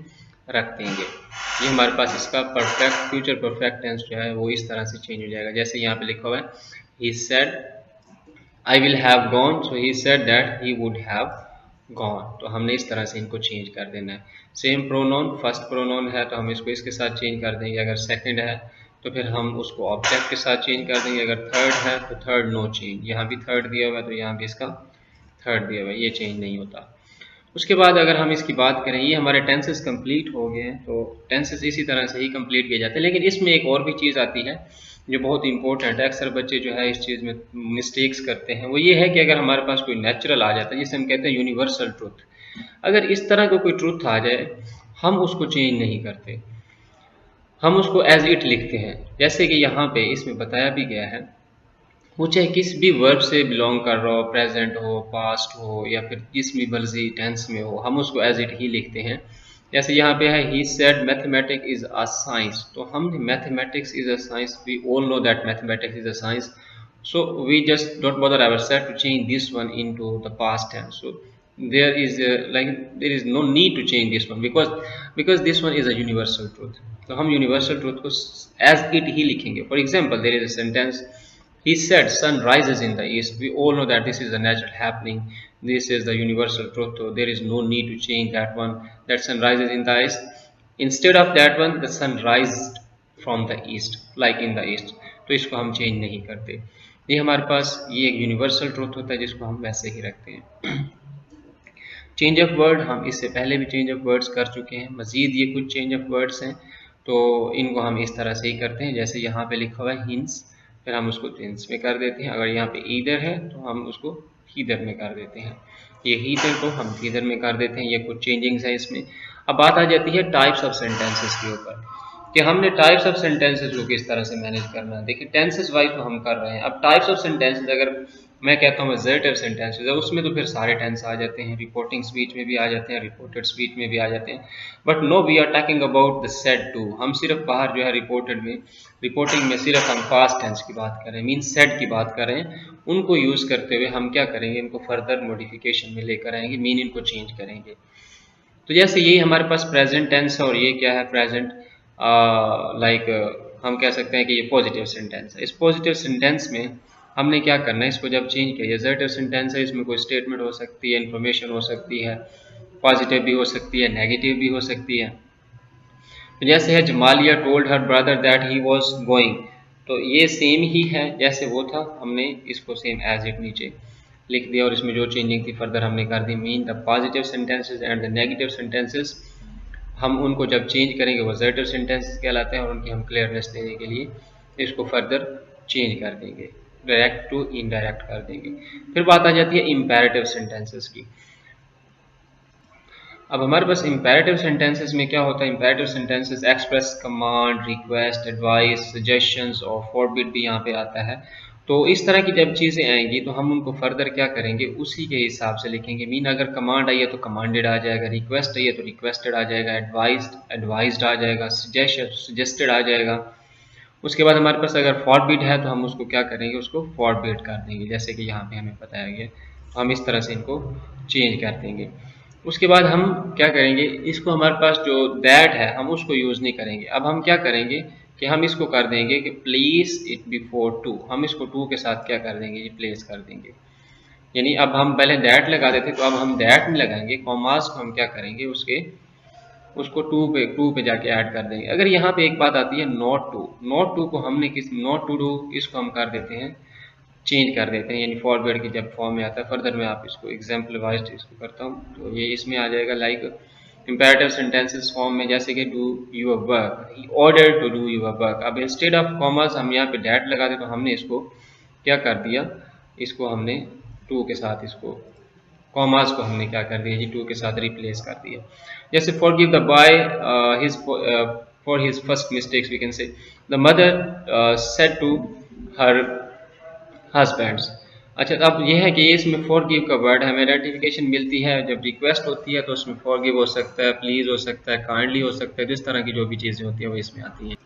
रख देंगे। ये हमारे पास इसका परफेक्ट फ्यूचर परफेक्ट टेंस जो है वो इस तरह से चेंज हो जाएगा। जैसे यहाँ पे लिखा हुआ है ही said I will have gone, so he said that he would have gone. तो हमने इस तरह से इनको चेंज कर देना है। सेम प्रोनाउन, फर्स्ट प्रोनाउन है तो हम इसको इसके साथ चेंज कर देंगे, अगर सेकंड है तो फिर हम उसको ऑब्जेक्ट के साथ चेंज कर देंगे, अगर थर्ड है तो थर्ड नो चेंज, यहाँ भी थर्ड दिया हुआ है तो यहाँ भी इसका थर्ड दिया हुआ है, ये चेंज नहीं होता। उसके बाद अगर हम इसकी बात करें, ये हमारे टेंसेस कंप्लीट हो गए हैं, तो टेंसेस इसी तरह से ही कंप्लीट किए जाते हैं। लेकिन इसमें एक और भी चीज़ आती है जो बहुत इंपॉर्टेंट है, अक्सर बच्चे जो है इस चीज़ में मिस्टेक्स करते हैं, वो ये है कि अगर हमारे पास कोई नेचुरल आ जाता है जिसे हम कहते हैं यूनिवर्सल ट्रुथ, अगर इस तरह का कोई ट्रुथ आ जाए हम उसको चेंज नहीं करते, हम उसको एज इट लिखते हैं। जैसे कि यहाँ पे इसमें बताया भी गया है, वो चाहे किस भी वर्ब से बिलोंग कर रहा हो, प्रेजेंट हो, पास्ट हो, या फिर जिस भी मर्जी टेंस में हो, हम उसको एज इट ही लिखते हैं। जैसे यहाँ पे है ही said mathematics is a science, तो हमने mathematics is a science, we all know that mathematics is a science, so we just don't bother ourselves to change this one into the past tense. So there is no need to change this one, because this one is a universal truth, तो हम universal truth को as it ही लिखेंगे। For example, there is a sentence, he said sun rises in the east, we all know that this is a natural happening, this is the universal truth, so there is no need to change that one, that sun rises in the east, instead of that one the sun rised from the east, like in the east, तो इसको हम change नहीं करते। ये हमारे पास ये एक universal truth होता है जिसको हम वैसे ही रखते हैं। चेंज ऑफ वर्ड हम इससे पहले भी चेंज ऑफ वर्ड्स कर चुके हैं, मजीद ये कुछ चेंज ऑफ वर्ड्स हैं तो इनको हम इस तरह से ही करते हैं। जैसे यहाँ पे लिखा हुआ है हिंस, फिर हम उसको हिंस में कर देते हैं, अगर यहाँ पे ईदर है तो हम उसको हीदर में कर देते हैं, ये हीदर को हम हीदर में कर देते हैं। ये कुछ चेंजिंग्स है इसमें। अब बात आ जाती है टाइप्स ऑफ सेंटेंसेस के ऊपर कि हमने टाइप्स ऑफ सेंटेंसेस को किस तरह से मैनेज करना है। देखिए टेंसेस वाइज तो हम कर रहे हैं, अब टाइप्स ऑफ सेंटेंसेस अगर मैं कहता हूँ एग्जेक्टिव सेंटेंसेस है उसमें तो फिर सारे टेंस आ जाते हैं, रिपोर्टिंग स्पीच में भी आ जाते हैं, रिपोर्टेड स्पीच में भी आ जाते हैं, but no we are talking about the said to. हम सिर्फ बाहर जो है रिपोर्टिंग में सिर्फ हम पास्ट टेंस की बात कर रहे हैं, मीन सेड की बात कर रहे हैं। उनको यूज़ करते हुए हम क्या करेंगे, इनको फर्दर मॉडिफिकेशन में लेकर आएंगे, मीन इनको चेंज करेंगे। तो जैसे ये हमारे पास प्रेजेंट टेंस है और ये क्या है प्रेजेंट, लाइक हम कह सकते हैं कि ये पॉजिटिव सेंटेंस है। इस पॉजिटिव सेंटेंस में हमने क्या करना है, इसको जब चेंज किया, ये असर्टिव सेंटेंस है, इसमें कोई स्टेटमेंट हो सकती है, इंफॉर्मेशन हो सकती है, पॉजिटिव भी हो सकती है, नेगेटिव भी हो सकती है। तो जैसे है Jamalia told her brother that he was going, तो ये सेम ही है जैसे वो था, हमने इसको सेम एज इट नीचे लिख दिया और इसमें जो चेंजिंग थी फर्दर हमने कर दी। Mean the positive sentences and the negative sentences हम उनको जब चेंज करेंगे वो असर्टिव सेंटेंसेस कहलाते हैं, और उनकी हम क्लियरनेस देने के लिए इसको फर्दर चेंज कर देंगे। डायरेक्ट टू इनडायरेक्ट कर देंगे। फिर बात आ जाती है इम्पेरेटिव सेंटेंसेस की। अब हमारे पास इम्पेरेटिव सेंटेंसेस में क्या होता है, imperative sentences express command, request, advice, suggestions और फॉरबिड भी यहाँ पे आता है। तो इस तरह की जब चीज़ें आएंगी तो हम उनको फर्दर क्या करेंगे, उसी के हिसाब से लिखेंगे। मीन अगर कमांड आई है तो कमांडेड आ जाएगा, रिक्वेस्ट आई है तो रिक्वेस्टेड आ जाएगा, एडवाइज्ड आ जाएगा, सजेस्टेड आ जाएगा। उसके बाद हमारे पास अगर फॉरबिड है तो हम उसको क्या करेंगे, उसको फॉरबिड कर देंगे, जैसे कि यहाँ पे हमें बताया गया। तो हम इस तरह से इनको चेंज कर देंगे। उसके बाद हम क्या करेंगे, इसको हमारे पास जो दैट है हम उसको यूज़ नहीं करेंगे। अब हम क्या करेंगे कि हम इसको कर देंगे कि प्लेस इट बिफोर टू, हम इसको टू के साथ क्या कर देंगे, ये प्लेस कर देंगे। यानी अब हम पहले दैट लगा देते तो अब हम दैट नहीं लगाएंगे, कॉमास को हम क्या करेंगे, उसके उसको टू पे जाके ऐड कर देंगे। अगर यहाँ पे एक बात आती है नॉट टू को हमने किस नॉट टू डू, इसको हम कर देते हैं, चेंज कर देते हैं, यानी फॉरवर्ड की जब फॉर्म में आता है। फर्दर मैं आप इसको एग्जाम्पल वाइज इसको करता हूँ तो ये इसमें आ जाएगा लाइक इम्पेरेटिव सेंटेंसेस फॉर्म में, जैसे कि do your work, he order to do your work. अब इंस्टेड ऑफ कॉमर्स हम यहाँ पे डैट लगा दे तो हमने इसको क्या कर दिया, इसको हमने टू के साथ, इसको कॉमास को हमने क्या कर दिया जी, टू के साथ रिप्लेस कर दिया। जैसे forgive the boy his for his first mistakes we can say the mother said to her husbands. अच्छा, अब यह है कि इसमें फॉर गिव का वर्ड हमें आइडेंटिफिकेशन मिलती है। जब रिक्वेस्ट होती है तो उसमें फॉर गिव हो सकता है, प्लीज हो सकता है, काइंडली हो सकता है, तो इस तरह की जो भी चीज़ें होती है वो इसमें आती हैं।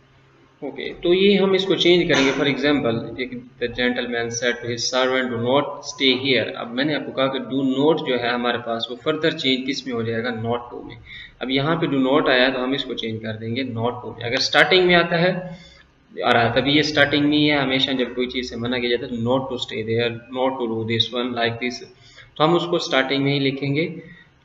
ओके, तो ये हम इसको चेंज करेंगे। For example, the gentleman said to his servant do not stay here. अब मैंने आपको कहा कि डू नॉट जो है हमारे पास वो फर्दर चेंज किस में हो जाएगा, नॉट टू में। अब यहाँ पे डू नॉट आया तो हम इसको चेंज कर देंगे नॉट टू में। अगर स्टार्टिंग में आता है आ रहा है तभी ये स्टार्टिंग में ही है। हमेशा जब कोई चीज़ से मना किया जाता है, not to stay there, not to do this one, like this, तो हम उसको स्टार्टिंग में ही लिखेंगे।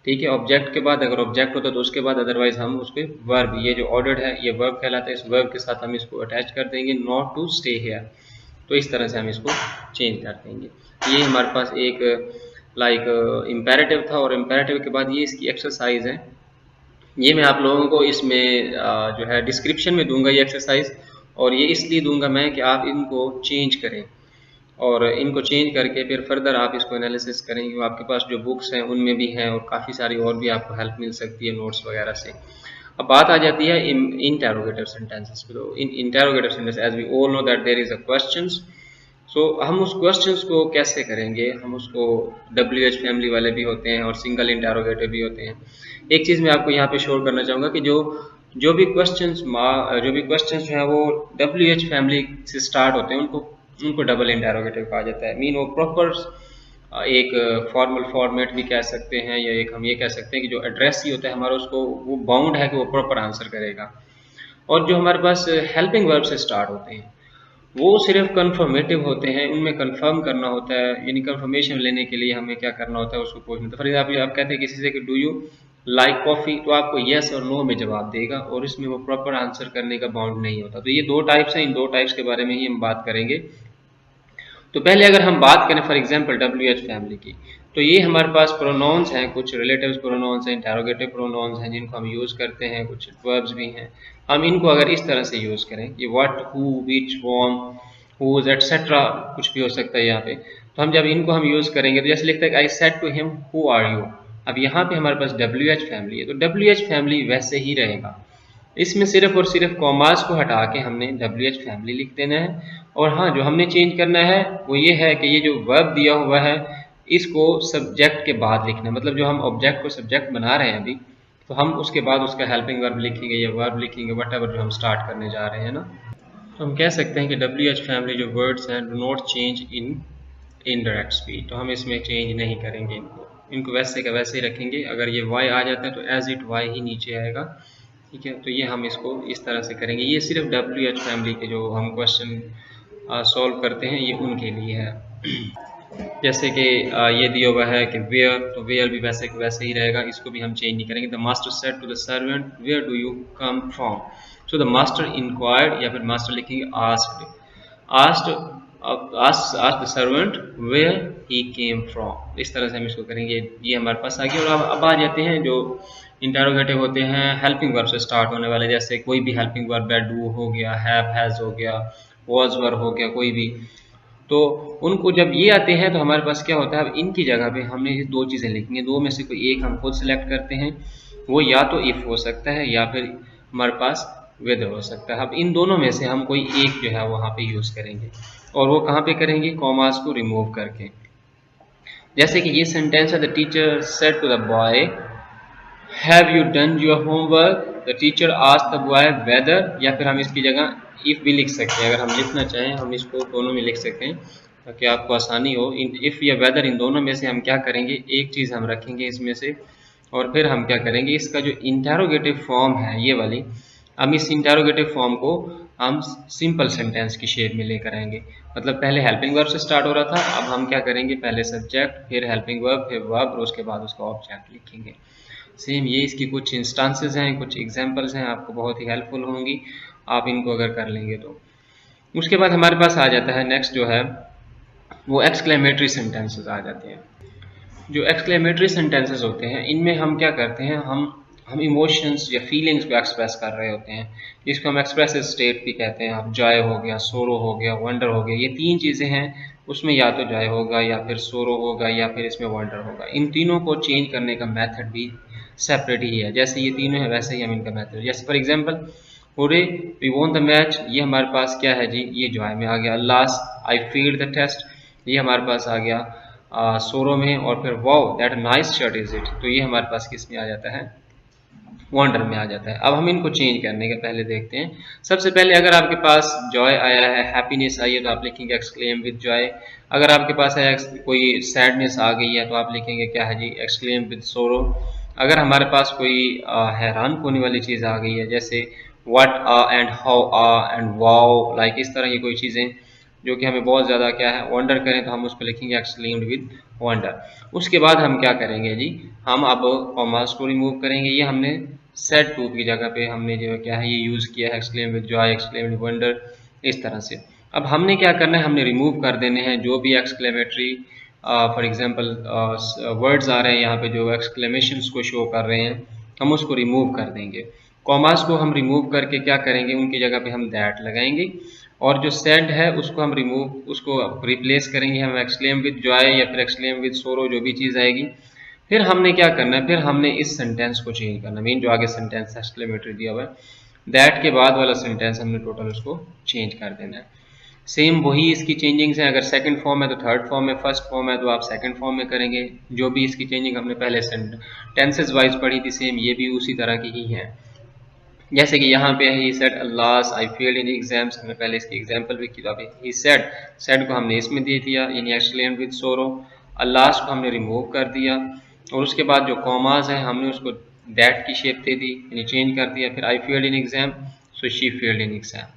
ठीक है, ऑब्जेक्ट के बाद, अगर ऑब्जेक्ट होता है तो उसके बाद, अदरवाइज हम उसके वर्ब, ये जो ऑर्डर्ड है ये वर्ब कहलाता है, इस वर्ब के साथ हम इसको अटैच कर देंगे, नॉट टू स्टे हियर। तो इस तरह से हम इसको चेंज कर देंगे। ये हमारे पास एक लाइक इम्पेरेटिव था, और इम्पेरेटिव के बाद ये इसकी एक्सरसाइज है। ये मैं आप लोगों को इसमें जो है डिस्क्रिप्शन में दूंगा ये एक्सरसाइज, और ये इसलिए दूंगा मैं कि आप इनको चेंज करें, और इनको चेंज करके फिर फर्दर आप इसको एनालिसिस करेंगे। आपके पास जो बुक्स हैं उनमें भी हैं, और काफ़ी सारी और भी आपको हेल्प मिल सकती है नोट्स वगैरह से। अब बात आ जाती है इंटेरोगेटिव सेंटेंसेस पे। तो in interrogative sentence, as we all know that there is a questions. So हम उस क्वेश्चंस को कैसे करेंगे, हम उसको WH फैमिली वाले भी होते हैं और सिंगल इंटेरोगेटिव भी होते हैं। एक चीज़ मैं आपको यहाँ पे शोर करना चाहूँगा कि जो भी क्वेश्चंस जो है वो WH फैमिली से स्टार्ट होते हैं उनको उनको डबल इंटेरोगेटिव कहा जाता है। मीन वो प्रॉपर एक फॉर्मल फॉर्मेट भी कह सकते हैं, या एक हम ये कह सकते हैं कि जो एड्रेस ही होता है हमारा, उसको वो बाउंड है कि वो प्रॉपर आंसर करेगा। और जो हमारे पास हेल्पिंग वर्ब से स्टार्ट होते हैं वो सिर्फ कन्फर्मेटिव होते हैं, उनमें कंफर्म करना होता है, यानी कंफर्मेशन लेने के लिए हमें क्या करना होता है, उसको पूछना होता है। फॉर एग्जाम्पल, आप कहते हैं किसी से कि डू यू लाइक कॉफ़ी, तो आपको येस और नो में जवाब देगा, और इसमें वो प्रॉपर आंसर करने का बाउंड नहीं होता। तो ये दो टाइप्स हैं, इन दो टाइप्स के बारे में ही हम बात करेंगे। तो पहले अगर हम बात करें फॉर एग्जांपल WH फैमिली की, तो ये हमारे पास प्रोनाउंस हैं, कुछ रिलेटिव प्रोनाउंस हैं, इंटेरोगेटिव प्रोनाउंस हैं जिनको हम यूज़ करते हैं, कुछ वर्ब्स भी हैं। हम इनको अगर इस तरह से यूज़ करें कि what, who, which, whom, whose, etcetera, कुछ भी हो सकता है यहाँ पे। तो हम जब इनको हम यूज़ करेंगे तो जैसे लिखते हैं I said to him who are you. अब यहाँ पे हमारे पास WH फैमिली है, तो WH फैमिली वैसे ही रहेगा। इसमें सिर्फ और सिर्फ कॉमास को हटा के हमने WH फैमिली लिख देना है। और हाँ, जो हमने चेंज करना है वो ये है कि ये जो वर्ब दिया हुआ है इसको सब्जेक्ट के बाद लिखना है। मतलब जो हम ऑब्जेक्ट को सब्जेक्ट बना रहे हैं अभी, तो हम उसके बाद उसका हेल्पिंग वर्ब लिखेंगे या वर्ब लिखेंगे, वट जो हम स्टार्ट करने जा रहे हैं ना। तो हम कह सकते हैं कि WH फैमिली जो वर्ड्स हैं do not change in indirect speech, तो हम इसमें चेंज नहीं करेंगे, इनको वैसे का वैसे ही रखेंगे। अगर ये वाई आ जाता है तो एज इट वाई ही नीचे आएगा। ठीक है, तो ये हम इसको इस तरह से करेंगे। ये सिर्फ WH फैमिली के जो हम क्वेश्चन सॉल्व करते हैं ये उनके लिए है। जैसे कि ये दिया हुआ है कि वेयर, तो वेयर भी वैसे के वैसे ही रहेगा, इसको भी हम चेंज नहीं करेंगे। The master said to the servant where do you come from, so the master inquired, या फिर मास्टर लिखेंगे asked, asked asked the servant where he came from. इस तरह से हम इसको करेंगे। ये हमारे पास आ गया। और अब आ जाते हैं जो इंटेरोगेटिव होते हैं हेल्पिंग वर्ब से स्टार्ट होने वाले, जैसे कोई भी हेल्पिंग वर्ब है, डू हो गया, हैव हैज हो गया, वॉज वर हो गया, कोई भी। तो उनको जब ये आते हैं तो हमारे पास क्या होता है, अब इनकी जगह पे हमने ये दो चीज़ें लिखनी है, दो में से कोई एक हम खुद सेलेक्ट करते हैं, वो या तो इफ हो सकता है या फिर हमारे पास वेदर हो सकता है। अब इन दोनों में से हम कोई एक जो है वहाँ पे यूज़ करेंगे, और वो कहाँ पे करेंगे, कॉमास को रिमूव करके। जैसे कि ये सेंटेंस है, the teacher said to the boy have you done your homework, the teacher asked the boy whether, या फिर हम इसकी जगह इफ भी लिख सकते हैं। अगर हम लिखना चाहें हम इसको दोनों में लिख सकते हैं ताकि आपको आसानी हो। इन इफ या वेदर, इन दोनों में से हम क्या करेंगे, एक चीज़ हम रखेंगे इसमें से, और फिर हम क्या करेंगे, इसका जो इंटेरोगेटिव फॉर्म है ये वाली, हम इस इंटेरोगेटिव फॉर्म को हम सिंपल सेंटेंस की शेप में लेकर आएंगे। मतलब पहले हेल्पिंग वर्ब से स्टार्ट हो रहा था, अब हम क्या करेंगे, पहले सब्जेक्ट, फिर हेल्पिंग वर्ब, फिर वर्ब, और उसके बाद उसका ऑब्जेक्ट लिखेंगे। सेम ये इसकी कुछ इंस्टांसेस हैं, कुछ एग्जांपल्स हैं, आपको बहुत ही हेल्पफुल होंगी आप इनको अगर कर लेंगे तो। उसके बाद हमारे पास आ जाता है नेक्स्ट जो है वो एक्सक्लेमेटरी सेंटेंसेस आ जाते हैं। जो एक्सक्लेमेटरी सेंटेंसेस होते हैं इनमें हम क्या करते हैं, हम इमोशंस या फीलिंग्स को एक्सप्रेस कर रहे होते हैं, जिसको हम एक्सप्रेसिव स्टेट भी कहते हैं। अब जॉय हो गया, सोरो हो गया, वंडर हो गया, ये तीन चीज़ें हैं, उसमें या तो जॉय होगा या फिर सोरो होगा या फिर इसमें वंडर होगा। इन तीनों को चेंज करने का मेथड भी सेपरेट ही है, जैसे ये तीनों है वैसे ही हम इनका मेथड, जैसे for example hurray we won the match, ये हमारे पास क्या है जी, ये जॉय में आ गया। Last I failed the test, ये हमारे पास आ गया सोरो में। और फिर wow that nice shirt is it, तो ये हमारे पास किस में आ जाता है, वंडर में आ जाता है। अब हम इनको चेंज करने के पहले देखते हैं। सबसे पहले अगर आपके पास जॉय आया है, हैप्पीनेस आई है, तो आप लिखेंगे एक्सक्लेम विद जॉय। अगर आपके पास है कोई सैडनेस आ गई है तो आप लिखेंगे क्या है जी, एक्सक्लेम विद सोरो। अगर हमारे पास कोई हैरान होने वाली चीज़ आ गई है, जैसे what ah and how ah and wow, like इस तरह की कोई चीज़ें जो कि हमें बहुत ज़्यादा क्या है वंडर करें, तो हम उसको लिखेंगे एक्सक्लेम्ड विद वंडर। उसके बाद हम क्या करेंगे जी, हम अब कॉमास को रिमूव करेंगे। ये हमने सेड टू की जगह पे हमने जो क्या है ये यूज़ किया है, exclaim with Joy, exclaim with wonder, इस तरह से। अब हमने क्या करना है, हमने रिमूव कर देने हैं जो भी एक्सक्लेमेटरी फॉर एग्जांपल वर्ड्स आ रहे हैं यहाँ पे जो एक्सक्लेमेशंस को शो कर रहे हैं, हम उसको रिमूव कर देंगे। कॉमास को हम रिमूव करके क्या करेंगे, उनकी जगह पे हम दैट लगाएंगे, और जो सेड है उसको हम उसको रिप्लेस करेंगे हम एक्सक्लेम विद जॉय या फिर एक्सक्लेम विद सोरो, जो भी चीज़ आएगी। फिर हमने क्या करना है, फिर हमने इस सेंटेंस को चेंज करना, मीन जो आगे सेंटेंस एक्सक्लेमेटरी दिया हुआ है, दैट के बाद वाला सेंटेंस हमने टोटल उसको चेंज कर देना है। सेम वही इसकी चेंजिंग्स हैं, अगर सेकंड फॉर्म है तो थर्ड फॉर्म में, फर्स्ट फॉर्म है तो आप सेकंड फॉर्म में करेंगे। जो भी इसकी चेंजिंग हमने पहले टेंसेस वाइज पढ़ी थी, सेम ये भी उसी तरह की ही है। जैसे कि यहाँ पे है ही said अल्लास I failed in exams, हमने पहले इसकी एग्जांपल भी की, तो अभी ही सेड को हमने इसमें दे दिया, यानी एक्सक्लेम्ड विद सोरो। अल्लास को हमने रिमूव कर दिया, और उसके बाद जो कॉमास है हमने उसको दैट की शेप दे दी, यानी चेंज कर दिया। फिर I failed in exam, so she failed in exam,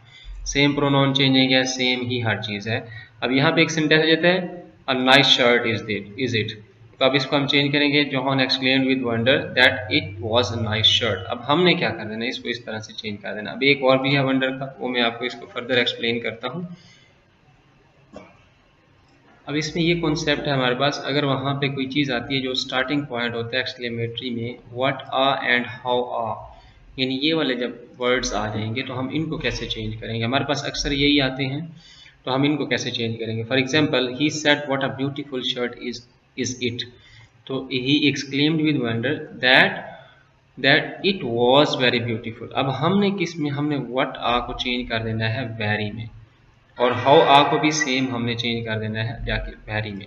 same pronoun changing है, सेम ही हर चीज़ है। अब यहाँ पे एक सेंटेंस देता है a nice shirt is it, तो अब इसको हम चेंज करेंगे, Johan explained with wonder that it was a nice shirt. अब हमने क्या कर देना, इसको इस तरह से चेंज कर देना। अब एक और भी है वंडर का, वो मैं आपको इसको फर्दर एक्सप्लेन करता हूँ। अब इसमें ये कॉन्सेप्ट है हमारे पास, अगर वहाँ पे कोई चीज़ आती है जो स्टार्टिंग पॉइंट होता है एक्सक्लेमेटरी में, व्हाट आ एंड हाउ आ, यानी ये वाले जब वर्ड्स आ जाएंगे तो हम इनको कैसे चेंज करेंगे। हमारे पास अक्सर यही आते हैं, तो हम इनको कैसे चेंज करेंगे। For example he said what a beautiful shirt is it, तो he exclaimed with wonder that it was very beautiful. अब हमने किस में, हमने व्हाट आ को चेंज कर देना है वेरी में, और हाउ आ को भी सेम हमने चेंज कर देना है जाके वेरी में।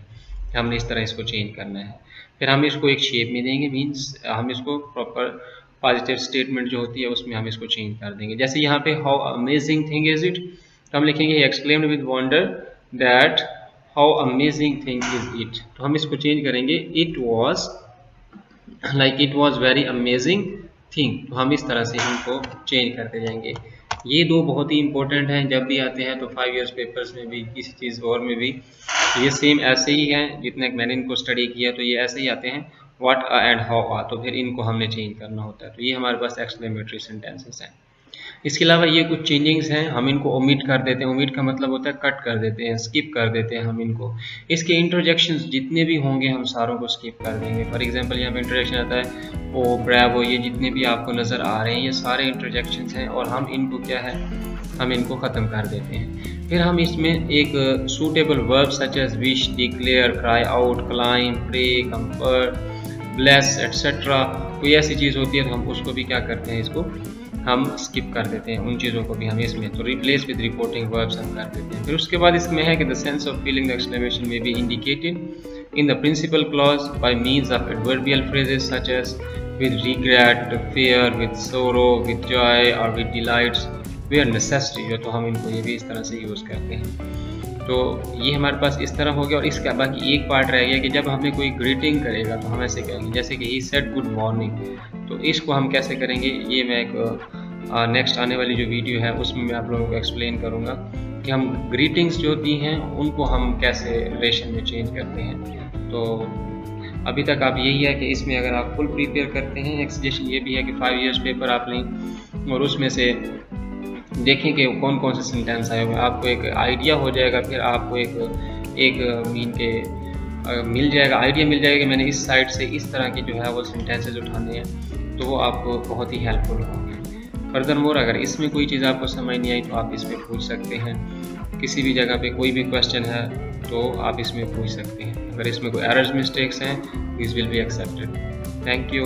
हमने इस तरह इसको चेंज करना है। फिर हम इसको एक शेप में देंगे, मीन्स हम इसको प्रॉपर पॉजिटिव स्टेटमेंट जो होती है उसमें हम इसको चेंज कर देंगे। जैसे यहाँ पे how amazing thing is it, तो हम लिखेंगे exclaimed with wonder that how amazing thing is it, तो हम इसको चेंज करेंगे it was, like it was very amazing thing. तो हम इस तरह से इनको चेंज करते जाएंगे। ये दो बहुत ही इंपॉर्टेंट हैं, जब भी आते हैं तो 5 ईयर्स पेपर्स में भी, किसी चीज़ और में भी ये सेम ऐसे ही हैं। जितने मैंने इनको स्टडी किया तो ये ऐसे ही आते हैं, व्हाट आ एंड हाउ आ, तो फिर इनको हमने चेंज करना होता है। तो ये हमारे पास एक्सक्लेमेटरी सेंटेंसेस हैं। इसके अलावा ये कुछ चेंजिंग्स हैं, हम इनको ओमिट कर देते हैं। ओमिट का मतलब होता है कट कर देते हैं, स्किप कर देते हैं हम इनको। इसके इंट्रोजेक्शंस जितने भी होंगे हम सारों को स्किप कर देंगे। फॉर एग्जांपल यहाँ पे इंट्रोजेक्शन आता है ओ ब्रेवो, ये जितने भी आपको नज़र आ रहे हैं ये सारे इंट्रोजेक्शंस हैं, और हम इनको क्या है, हम इनको ख़त्म कर देते हैं। फिर हम इसमें एक suitable verb such as wish, declare, cry out, claim, pray, comfort, bless etcetera, कोई ऐसी चीज़ होती है तो हम उसको भी क्या करते हैं, इसको हम स्किप कर देते हैं, उन चीज़ों को भी हम इसमें तो रिप्लेस विद रिपोर्टिंग वर्ब्स हम कर देते हैं। फिर उसके बाद इसमें है कि the sense of feeling the exclamation में be indicated in the principal clause by means of adverbial phrases such as with regret, fear, with sorrow, with joy or with delights where necessary, जो तो हम इनको ये भी इस तरह से यूज़ करते हैं। तो ये हमारे पास इस तरह हो गया। और इसका बाकी एक पार्ट रह गया कि जब हमें कोई ग्रीटिंग करेगा तो हम ऐसे कहेंगे, जैसे कि ही सेड गुड मॉर्निंग, तो इसको हम कैसे करेंगे, ये मैं एक नेक्स्ट आने वाली जो वीडियो है उसमें मैं आप लोगों को एक्सप्लेन करूँगा कि हम ग्रीटिंग्स जो होती हैं उनको हम कैसे रिलेशन में चेंज करते हैं। तो अभी तक आप यही है कि इसमें अगर आप फुल प्रिपेयर करते हैं, एक सजेशन ये भी है कि 5 इयर्स पेपर आप लें और उसमें से देखें कि कौन कौन से सेंटेंस आए हुए हैं, आपको एक आइडिया हो जाएगा। फिर आपको एक मीन के मिल जाएगा, आइडिया मिल जाएगा कि मैंने इस साइड से इस तरह की जो है वो सेंटेंसेज उठाने हैं, तो वो आपको बहुत ही हेल्पफुल होंगे। फर्दर मोर अगर इसमें कोई चीज़ आपको समझ नहीं आई तो आप इसमें पूछ सकते हैं, किसी भी जगह पे कोई भी क्वेश्चन है तो आप इसमें पूछ सकते हैं। अगर इसमें कोई एरर्स मिस्टेक्स हैं, this will be accepted. Thank you.